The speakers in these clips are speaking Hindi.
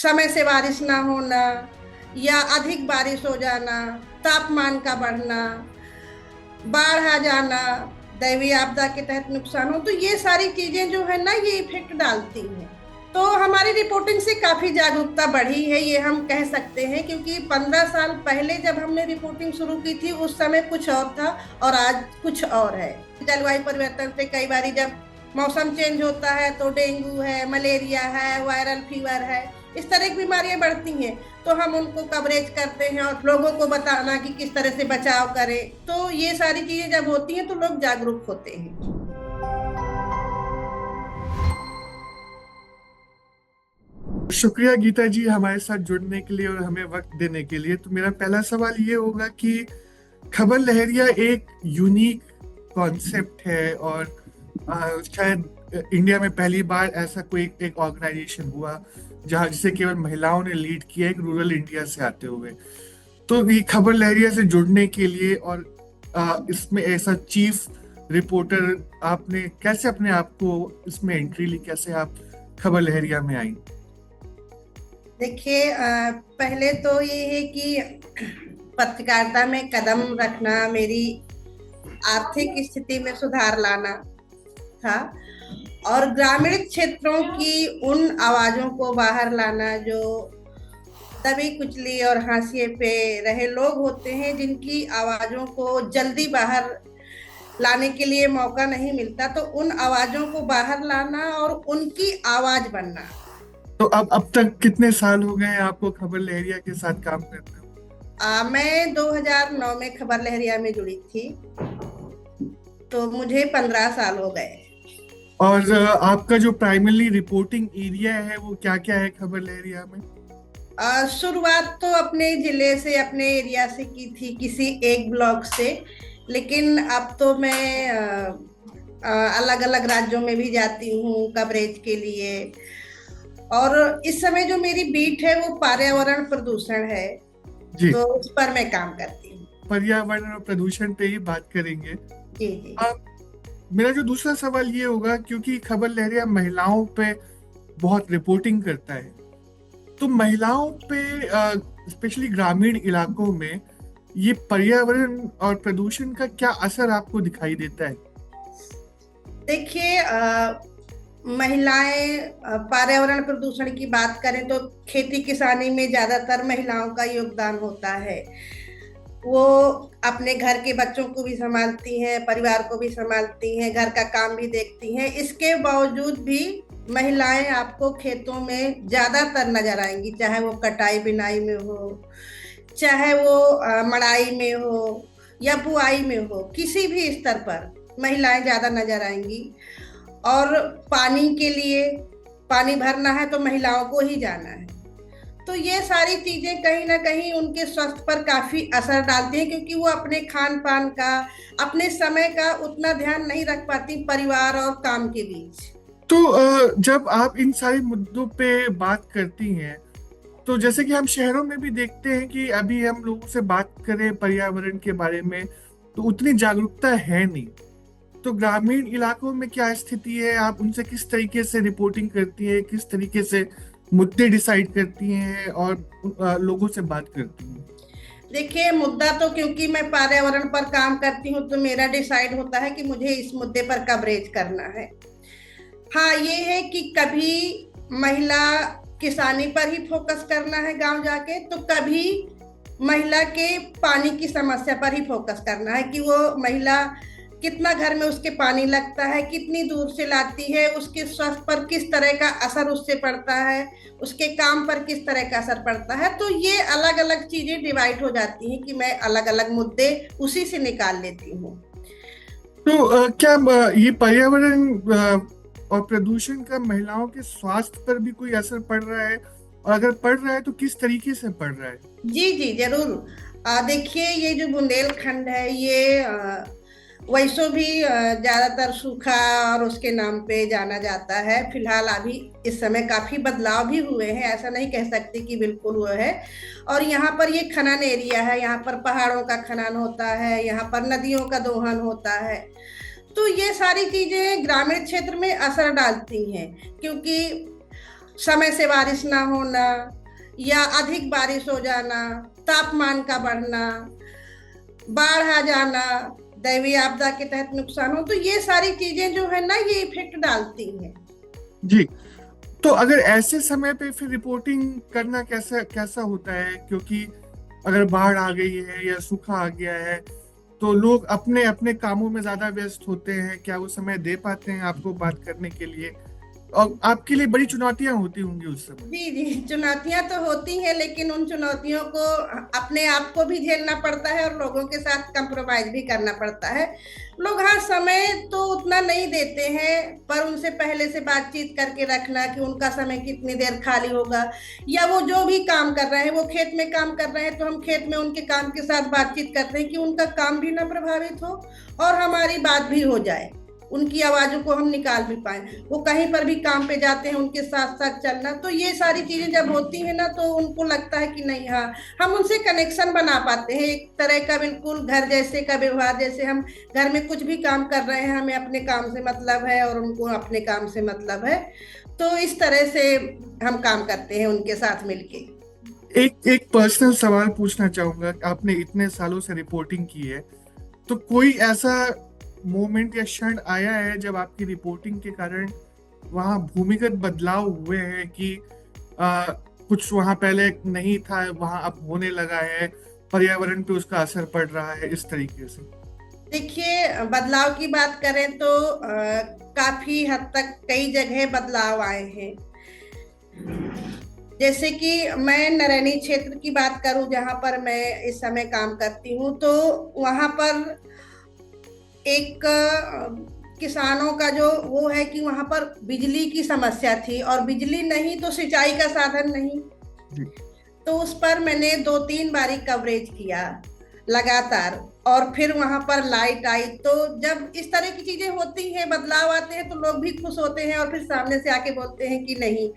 समय से बारिश ना होना या अधिक बारिश हो जाना, तापमान का बढ़ना, बाढ़ आ जाना, दैवीय आपदा के तहत नुकसान हो, तो ये सारी चीजें जो है ना, ये इफेक्ट डालती हैं। तो हमारी रिपोर्टिंग से काफी जागरूकता बढ़ी है, ये हम कह सकते हैं, क्योंकि 15 साल पहले जब हमने रिपोर्टिंग शुरू की थी उस समय कुछ और था और आज कुछ और है। जलवायु परिवर्तन से कई बार जब मौसम चेंज होता है तो डेंगू है, मलेरिया है, वायरल फीवर है, इस तरह की बीमारियां बढ़ती हैं। तो हम उनको कवरेज करते हैं और लोगों को बताना कि किस तरह से बचाव करें। तो ये सारी चीजें जब होती हैं तो लोग जागरूक होते हैं। शुक्रिया गीता जी हमारे साथ जुड़ने के लिए और हमें वक्त देने के लिए। तो मेरा पहला सवाल ये होगा कि खबर लहरिया एक यूनिक कॉन्सेप्ट है और शायद इंडिया में पहली बार ऐसा कोई एक ऑर्गेनाइजेशन हुआ जहाँ जिसे केवल महिलाओं ने लीड किया, एक रूरल इंडिया से आते हुए। तो ये खबर लहरिया से जुड़ने के लिए और इसमें ऐसा चीफ रिपोर्टर आपने कैसे अपने आप को इसमें एंट्री ली, कैसे आप खबर लहरिया में आई? देखिए, पहले तो ये है कि पत्रकारिता में कदम रखना मेरी आर्थिक स्थिति में सुधार लाना था और ग्रामीण क्षेत्रों की उन आवाजों को बाहर लाना जो दबी कुचली और हाशिए पे रहे लोग होते हैं, जिनकी आवाजों को जल्दी बाहर लाने के लिए मौका नहीं मिलता। तो उन आवाजों को बाहर लाना और उनकी आवाज बनना। तो अब तक कितने साल हो गए हैं आपको खबर लहरिया के साथ काम करते हुए? मैं 2009 में खबर लहरिया में जुड़ी थी, तो मुझे 15 साल हो गए। और आपका जो प्राइमरी रिपोर्टिंग एरिया है वो क्या क्या है खबर लहरिया में? शुरुआत तो अपने जिले से, अपने एरिया से की थी, किसी एक ब्लॉक से। लेकिन अब तो मैं अलग अलग राज्यों में भी जाती हूँ कवरेज के लिए। और इस समय जो मेरी बीट है वो पर्यावरण प्रदूषण है, जी, तो उस पर मैं काम करती हूँ। पर्यावरण और प्रदूषण पे ही बात करेंगे। जी जी। मेरा जो दूसरा सवाल ये होगा, क्योंकि खबर लहरिया महिलाओं पे बहुत रिपोर्टिंग करता है, तो महिलाओं पे स्पेशली ग्रामीण इलाकों में ये पर्यावरण और प्रदूषण का क्या असर आपको दिखाई देता है? देखिए, महिलाएं, पर्यावरण प्रदूषण की बात करें तो खेती किसानी में ज्यादातर महिलाओं का योगदान होता है। वो अपने घर के बच्चों को भी संभालती हैं, परिवार को भी संभालती हैं, घर का काम भी देखती हैं। इसके बावजूद भी महिलाएं आपको खेतों में ज्यादातर नजर आएंगी, चाहे वो कटाई बिनाई में हो, चाहे वो मड़ाई में हो या बुआई में हो, किसी भी स्तर पर महिलाएं ज्यादा नजर आएंगी। और पानी के लिए, पानी भरना है तो महिलाओं को ही जाना है। तो ये सारी चीजें कहीं ना कहीं उनके स्वास्थ्य पर काफी असर डालती हैं, क्योंकि वो अपने खान पान का, अपने समय का उतना ध्यान नहीं रख पाती परिवार और काम के बीच। तो जब आप इन सारे मुद्दों पे बात करती हैं, तो जैसे कि हम शहरों में भी देखते हैं कि अभी हम लोगों से बात करें पर्यावरण के बारे में तो उतनी जागरूकता है नहीं। तो ग्रामीण इलाकों में क्या स्थिति है? आप उनसे किस तरीके से रिपोर्टिंग करती हैं, किस तरीके से मुद्दे डिसाइड करती हैं और लोगों से बात करती हैं? देखिए, मुद्दा तो क्योंकि मैं पर्यावरण पर काम करती हूँ तो मेरा डिसाइड होता है कि मुझे इस मुद्दे पर कवरेज करना है। हाँ, ये है कि कभी महिला किसानी पर ही फोकस करना है गांव जाके, तो कभी महिला के पानी की समस्या पर ही फोकस करना है कि वो महिला कितना घर में उसके पानी लगता है, कितनी दूर से लाती है, उसके स्वास्थ्य पर किस तरह का असर उससे पड़ता है, उसके काम पर किस तरह का असर पड़ता है। तो ये अलग अलग चीजें डिवाइड हो जाती हैं कि मैं अलग अलग मुद्दे उसी से निकाल लेती हूँ। तो क्या ये पर्यावरण और प्रदूषण का महिलाओं के स्वास्थ्य पर भी कोई असर पड़ रहा है? और अगर पड़ रहा है तो किस तरीके से पड़ रहा है? जी जी, जरूर। देखिए, ये जो बुंदेलखंड है ये वैसो भी ज्यादातर सूखा और उसके नाम पे जाना जाता है। फिलहाल अभी इस समय काफी बदलाव भी हुए हैं, ऐसा नहीं कह सकते कि बिल्कुल हुआ है। और यहाँ पर ये खनन एरिया है, यहाँ पर पहाड़ों का खनन होता है, यहाँ पर नदियों का दोहन होता है। तो ये सारी चीजें ग्रामीण क्षेत्र में असर डालती हैं, क्योंकि समय से बारिश ना होना या अधिक बारिश हो जाना, तापमान का बढ़ना, बाढ़ आ जाना, दैवीय आपदा के तहत नुकसान हो, तो ये सारी चीजें जो है ना ये इफेक्ट डालती हैं। जी। तो अगर ऐसे समय पे फिर रिपोर्टिंग करना कैसा कैसा होता है, क्योंकि अगर बाढ़ आ गई है या सूखा आ गया है तो लोग अपने अपने कामों में ज्यादा व्यस्त होते हैं, क्या वो समय दे पाते हैं आपको बात करने के लिए? और आपके लिए बड़ी चुनौतियां होती होंगी उस समय। जी जी, चुनौतियां तो होती हैं, लेकिन उन चुनौतियों को अपने आप को भी झेलना पड़ता है और लोगों के साथ कंप्रोमाइज भी करना पड़ता है। लोग हाँ समय तो उतना नहीं देते हैं, पर उनसे पहले से बातचीत करके रखना कि उनका समय कितनी देर खाली होगा, या वो जो भी काम कर रहे हैं, वो खेत में काम कर रहे हैं तो हम खेत में उनके काम के साथ बातचीत करते हैं कि उनका काम भी ना प्रभावित हो और हमारी बात भी हो जाए, उनकी आवाजों को हम निकाल भी पाए। वो कहीं पर भी काम पे जाते हैं, उनके साथ साथ चलना, तो ये सारी चीजें जब होती है ना तो उनको लगता है कि नहीं, हाँ हम उनसे कनेक्शन बना पाते हैं, एक तरह का बिल्कुल घर जैसे का व्यवहार, जैसे हम घर में कुछ भी काम कर रहे हैं, हमें अपने काम से मतलब है और उनको अपने काम से मतलब है। तो इस तरह से हम काम करते हैं उनके साथ मिलके। एक एक पर्सनल सवाल पूछना चाहूंगा। आपने इतने सालों से रिपोर्टिंग की है, तो कोई ऐसा मोमेंट या क्षण आया है जब आपकी रिपोर्टिंग के कारण वहाँ भूमिगत बदलाव हुए हैं कि कुछ वहाँ पहले नहीं था, वहाँ अब होने लगा है, पर्यावरण पे उसका असर पड़ रहा है, इस तरीके से? देखिए, बदलाव की बात करें तो काफी हद तक कई जगह बदलाव आए हैं। जैसे कि मैं नरैनी क्षेत्र की बात करूं जहां पर मैं इस समय काम करती हूं, तो वहां पर एक किसानों का जो वो है कि वहां पर बिजली की समस्या थी और बिजली नहीं तो सिंचाई का साधन नहीं। जी। तो उस पर मैंने 2-3 बारी कवरेज किया लगातार, और फिर वहां पर लाइट आई। तो जब इस तरह की चीजें होती हैं, बदलाव आते हैं, तो लोग भी खुश होते हैं और फिर सामने से आके बोलते हैं कि नहीं,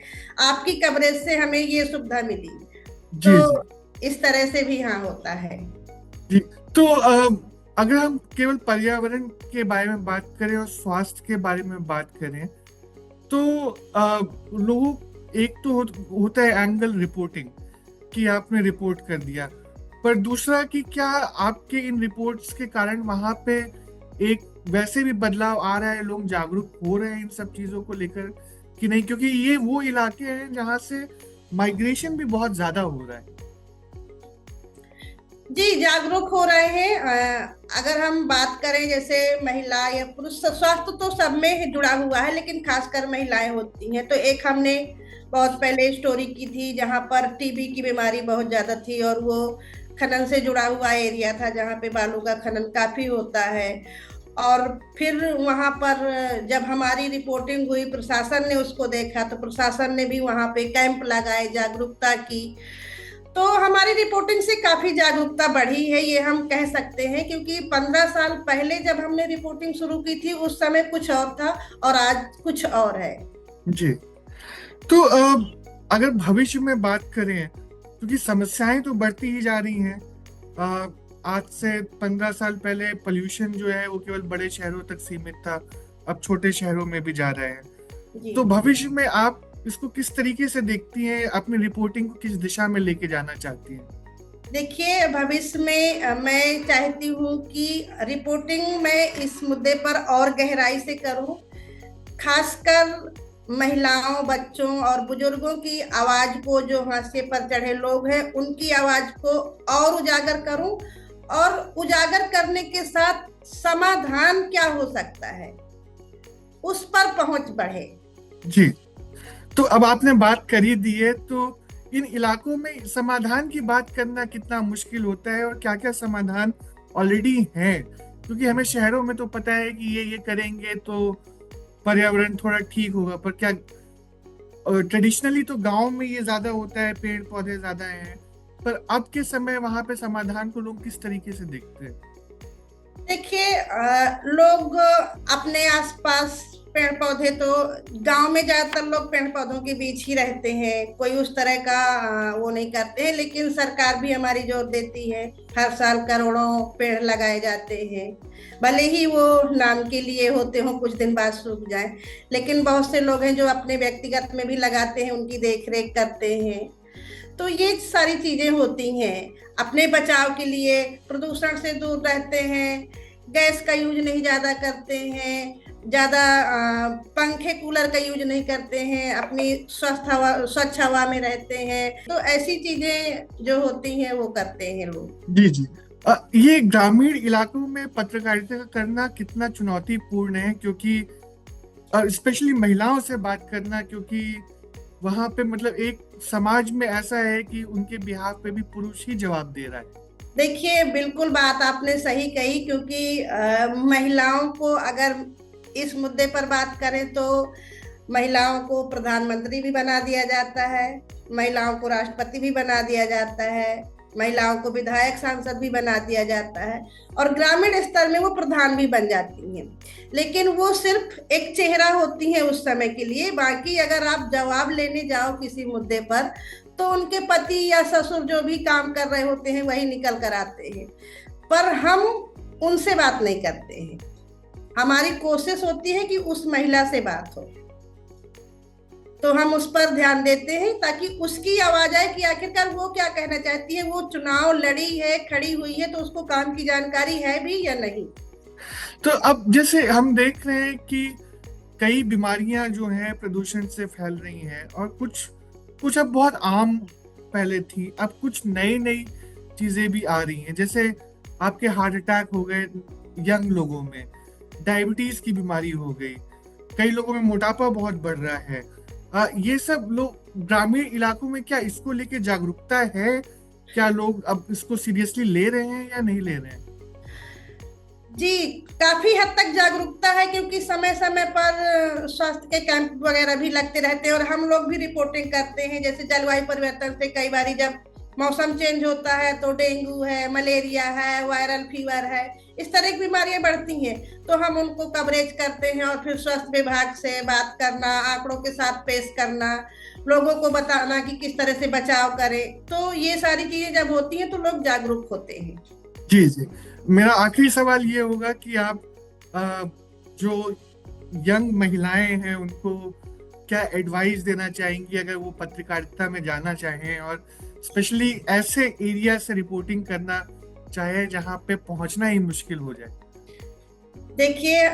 आपकी कवरेज से हमें ये सुविधा मिली। तो जी। जी। इस तरह से भी हाँ होता है। जी। तो अगर हम केवल पर्यावरण के बारे में बात करें और स्वास्थ्य के बारे में बात करें, तो लोगों, एक तो होता है एंगल रिपोर्टिंग कि आपने रिपोर्ट कर दिया, पर दूसरा कि क्या आपके इन रिपोर्ट्स के कारण वहां पे एक वैसे भी बदलाव आ रहा है, लोग जागरूक हो रहे हैं इन सब चीजों को लेकर कि नहीं, क्योंकि ये वो इलाके हैं जहां से माइग्रेशन भी बहुत ज्यादा हो रहा है। जी, जागरूक हो रहे हैं। अगर हम बात करें जैसे महिला या पुरुष, स्वास्थ्य तो सब में ही जुड़ा हुआ है, लेकिन खासकर महिलाएं होती हैं। तो एक हमने बहुत पहले स्टोरी की थी जहां पर टीबी की बीमारी बहुत ज्यादा थी और वो खनन से जुड़ा हुआ एरिया था जहां पे बालू का खनन काफी होता है। और फिर वहां पर जब हमारी रिपोर्टिंग हुई, प्रशासन ने उसको देखा, तो प्रशासन ने भी वहां पे कैंप लगाए, जागरूकता की। तो हमारी रिपोर्टिंग से काफी जागरूकता बढ़ी है, ये हम कह सकते हैं, क्योंकि 15 साल पहले जब हमने रिपोर्टिंग शुरू की थी उस समय कुछ और था और आज कुछ और है। जी। तो अगर भविष्य में बात करें, क्योंकि समस्याएं तो बढ़ती ही जा रही हैं। आज से 15 साल पहले पोल्यूशन जो है वो केवल बड़े शहरों तक सीमित था, अब छोटे शहरों में भी जा रहे हैं। जी, तो भविष्य में आप इसको किस तरीके से देखती हैं, अपनी रिपोर्टिंग को किस दिशा में लेके जाना चाहती हैं? देखिए, भविष्य में मैं चाहती हूँ कि रिपोर्टिंग मैं इस मुद्दे पर और गहराई से करूँ, खासकर महिलाओं, बच्चों और बुजुर्गों की आवाज को, जो हाशिए पर चढ़े लोग हैं उनकी आवाज को और उजागर करूं, और उजागर करने के साथ समाधान क्या हो सकता है उस पर पहुंच बढ़े। जी। तो अब आपने बात कर ही दी है, तो इन इलाकों में समाधान की बात करना कितना मुश्किल होता है और क्या क्या समाधान ऑलरेडी हैं? क्योंकि हमें शहरों में तो पता है कि ये करेंगे तो पर्यावरण थोड़ा ठीक होगा, पर क्या ट्रेडिशनली तो गांव में ये ज्यादा होता है, पेड़ पौधे ज्यादा हैं, पर अब के समय वहां पे समाधान को लोग किस तरीके से देखते हैं? देखिए, लोग अपने आसपास पेड़ पौधे तो गांव में ज्यादातर लोग पेड़ पौधों के बीच ही रहते हैं, कोई उस तरह का वो नहीं करते हैं, लेकिन सरकार भी हमारी जोर देती है। हर साल करोड़ों पेड़ लगाए जाते हैं, भले ही वो नाम के लिए होते हो, कुछ दिन बाद सूख जाए, लेकिन बहुत से लोग हैं जो अपने व्यक्तिगत में भी लगाते हैं, उनकी देख रेख करते हैं। तो ये सारी चीजें होती हैं। अपने बचाव के लिए प्रदूषण से दूर रहते हैं, गैस का यूज नहीं ज्यादा करते हैं, ज्यादा पंखे कूलर का यूज नहीं करते हैं, अपनी स्वच्छ हवा में रहते हैं। तो ऐसी चीजें जो होती हैं वो करते हैं लोग। जी जी। ये ग्रामीण इलाकों में पत्रकारिता का करना कितना चुनौतीपूर्ण है, क्योंकि स्पेशली महिलाओं से बात करना, क्योंकि वहां पे मतलब एक समाज में ऐसा है कि उनके बिहाफ पे भी पुरुष ही जवाब दे रहा है। देखिए, बिल्कुल बात आपने सही कही, क्योंकि महिलाओं को अगर इस मुद्दे पर बात करें तो महिलाओं को प्रधानमंत्री भी बना दिया जाता है, महिलाओं को राष्ट्रपति भी बना दिया जाता है, महिलाओं को विधायक सांसद भी बना दिया जाता है, और ग्रामीण स्तर में वो प्रधान भी बन जाती हैं। लेकिन वो सिर्फ एक चेहरा होती हैं उस समय के लिए, बाकी अगर आप जवाब लेने जाओ किसी मुद्दे पर तो उनके पति या ससुर जो भी काम कर रहे होते हैं वही निकल कर आते हैं, पर हम उनसे बात नहीं करते हैं। हमारी कोशिश होती है कि उस महिला से बात हो, तो हम उस पर ध्यान देते हैं ताकि उसकी आवाज आए कि आखिरकार वो क्या कहना चाहती है, वो चुनाव लड़ी है, खड़ी हुई है, तो उसको काम की जानकारी है भी या नहीं। तो अब जैसे हम देख रहे हैं कि कई बीमारियां जो हैं प्रदूषण से फैल रही हैं, और कुछ कुछ अब बहुत आम पहले थी, अब कुछ नई नई चीजें भी आ रही हैं। जैसे आपके हार्ट अटैक हो गए यंग लोगों में, डायबिटीज की बीमारी हो गई, कई लोगों में मोटापा बहुत बढ़ रहा है। ये सब लोग ग्रामीण इलाकों में, क्या इसको लेके जागरूकता है? क्या लोग अब इसको सीरियसली ले रहे हैं या नहीं ले रहे हैं? जी, काफी हद तक जागरूकता है, क्योंकि समय समय पर स्वास्थ्य के कैंप वगैरह भी लगते रहते हैं और हम लोग भी रिपोर्टिंग करते हैं। जैसे जलवायु परिवर्तन से कई बार जब मौसम चेंज होता है तो डेंगू है, मलेरिया है, वायरल फीवर है, इस तरह की बीमारियां बढ़ती हैं, तो हम उनको कवरेज करते हैं और फिर स्वास्थ्य विभाग से बात करना, आंकड़ों के साथ पेश करना, लोगों को बताना कि किस तरह से बचाव करें। तो ये सारी चीजें जब होती हैं तो लोग जागरूक होते हैं। जी जी। मेरा आखिरी सवाल ये होगा कि आप जो यंग महिलाएं हैं उनको क्या एडवाइस देना चाहेंगी अगर वो पत्रकारिता में जाना चाहें, और स्पेशली ऐसे एरिया से रिपोर्टिंग करना चाहे जहां पे पहुंचना ही मुश्किल हो जाए? देखिए,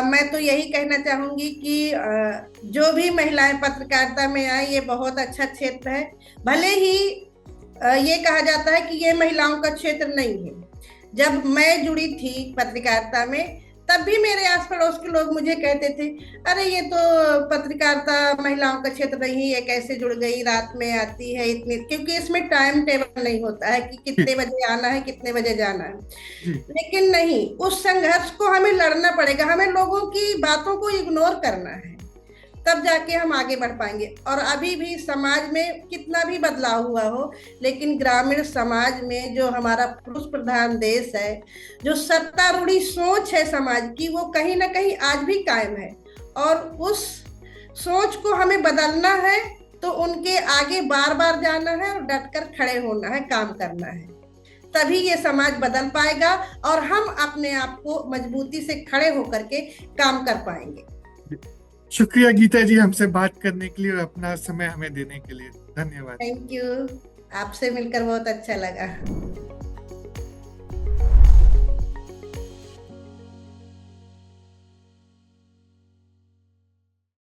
मैं तो यही कहना चाहूंगी कि जो भी महिलाएं पत्रकारिता में आए, ये बहुत अच्छा क्षेत्र है। भले ही ये कहा जाता है कि ये महिलाओं का क्षेत्र नहीं है। जब मैं जुड़ी थी पत्रकारिता में तब भी मेरे आस पड़ोस के लोग मुझे कहते थे, अरे ये तो पत्रकारिता महिलाओं का क्षेत्र नहीं है, कैसे जुड़ गई, रात में आती है इतनी, क्योंकि इसमें टाइम टेबल नहीं होता है कि कितने बजे आना है, कितने बजे जाना है। लेकिन नहीं, उस संघर्ष को हमें लड़ना पड़ेगा, हमें लोगों की बातों को इग्नोर करना है, तब जाके हम आगे बढ़ पाएंगे। और अभी भी समाज में कितना भी बदलाव हुआ हो, लेकिन ग्रामीण समाज में जो हमारा पुरुष प्रधान देश है, जो सत्तारूढ़ी सोच है समाज की, वो कहीं ना कहीं आज भी कायम है, और उस सोच को हमें बदलना है। तो उनके आगे बार बार जाना है और डटकर खड़े होना है, काम करना है, तभी ये समाज बदल पाएगा और हम अपने आप को मजबूती से खड़े होकर के काम कर पाएंगे। शुक्रिया गीता जी हमसे बात करने के लिए और अपना समय हमें देने के लिए। धन्यवाद। थैंक यू, आपसे मिलकर बहुत अच्छा लगा।